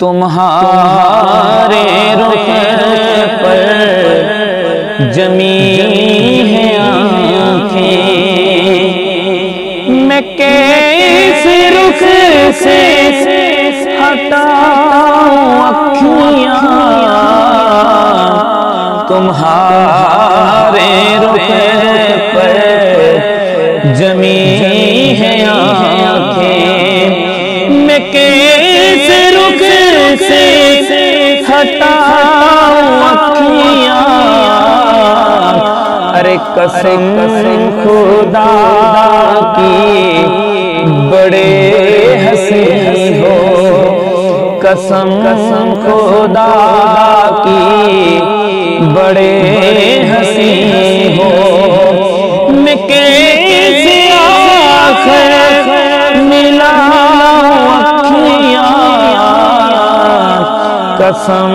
تمہارے رخ پر جمی ہیں آنکھیں، میں کیسے رخ سے ہٹاؤں اکھیاں، تمہارے رخ پر جمی ہیں آنکھیں، میں کیسے رخ سے ہٹاؤں اکھیاں، ارے قسم خدا کی بڑے ہنسی ہو، قسم خدا کی بڑے ہنسی ہو، میں کیسے آخر ملاؤں اکھیاں، قسم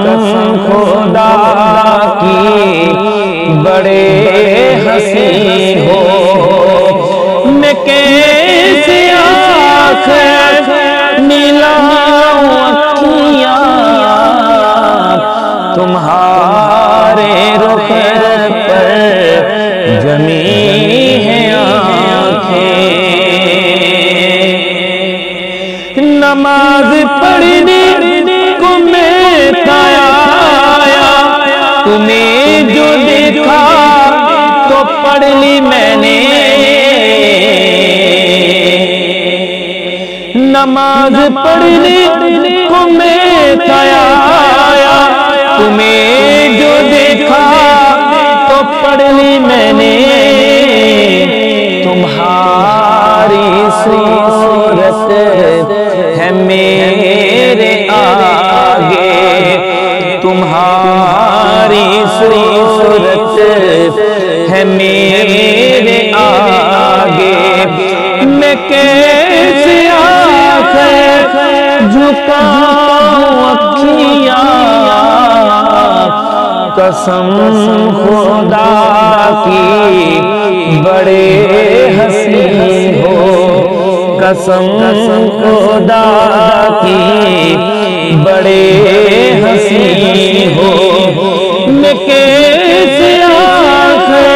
خدا کی بڑے ہنسی ہو، میں کیسے آخر ملاؤں اکھیاں، تمہارے رخ پر جمی ہیں آنکھیں، نماز پڑھنے کو میں آیا، تمہیں جو دیکھا تو پڑھ لی میں نے، نماز پڑھنے کو میں آیا، تمہیں جو دیکھا تو پڑھ لی میں نے، تمہاری صورت ہے میرے آگے، تمہاری صورت ہے میرے آگے، میں کیسے آخر جھکاؤں اکھیاں، قسم خدا کی بڑے ہنسی ہو، قسم خدا کی بڑے ہنسی ہو، میں کیسے آخر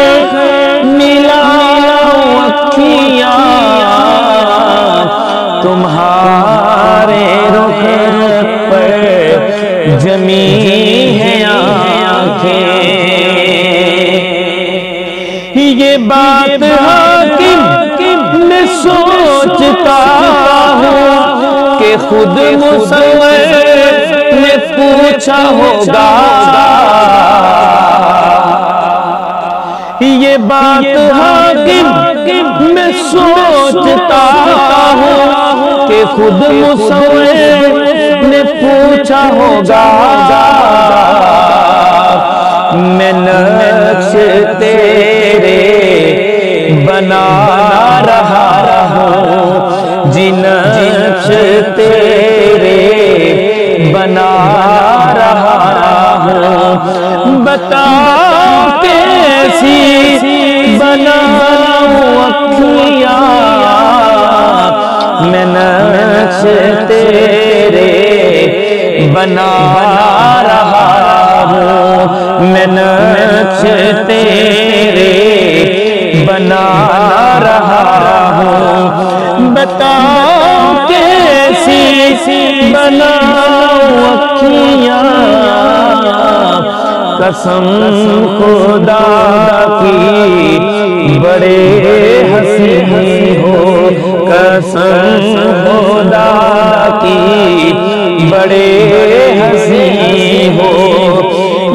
ملاؤں اکھیاں، تمہارے رخ پر جمی ہیں آنکھیں، یہ بات حاکم میں سوچتا ہوں کہ خود مصور نے پوچھا ہوگا، یہ بات حاکم میں سوچتا ہوں کہ خود مصور نے پوچھا ہوگا، میں نقش تیرے بنا رہا ہوں، جی نقش تیرے بنا رہا ہوں، بتا کیسی بناؤں اکھیاں، میں نقش تیرے بنا رہا ہوں، میں نقش تیرے بنا رہا ہوں، بتا کیسی بناؤں اکھیاں، قسم خدا کی بڑے ہنسی ہو، قسم خدا کی بڑے ہنسی ہو،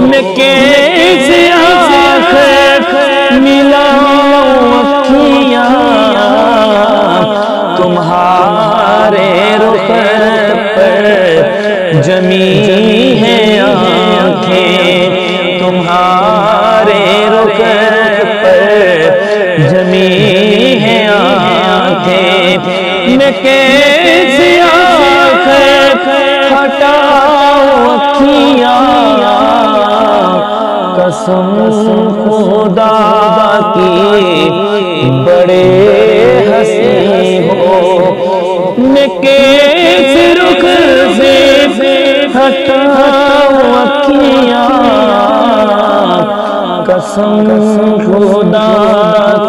میں کیسے آخر ملاؤں اکھیاں، تمہارے رخ پر جمی ہیں آنکھیں، تمہارے رخ پر جمی ہیں آنکھیں، میں کیسے آخر ہٹاؤں اکھیاں، قسم خدا کی بڑے ہنسی ہو، میں کیسے رخ سے ہٹاؤ اکھیاں قسم خدا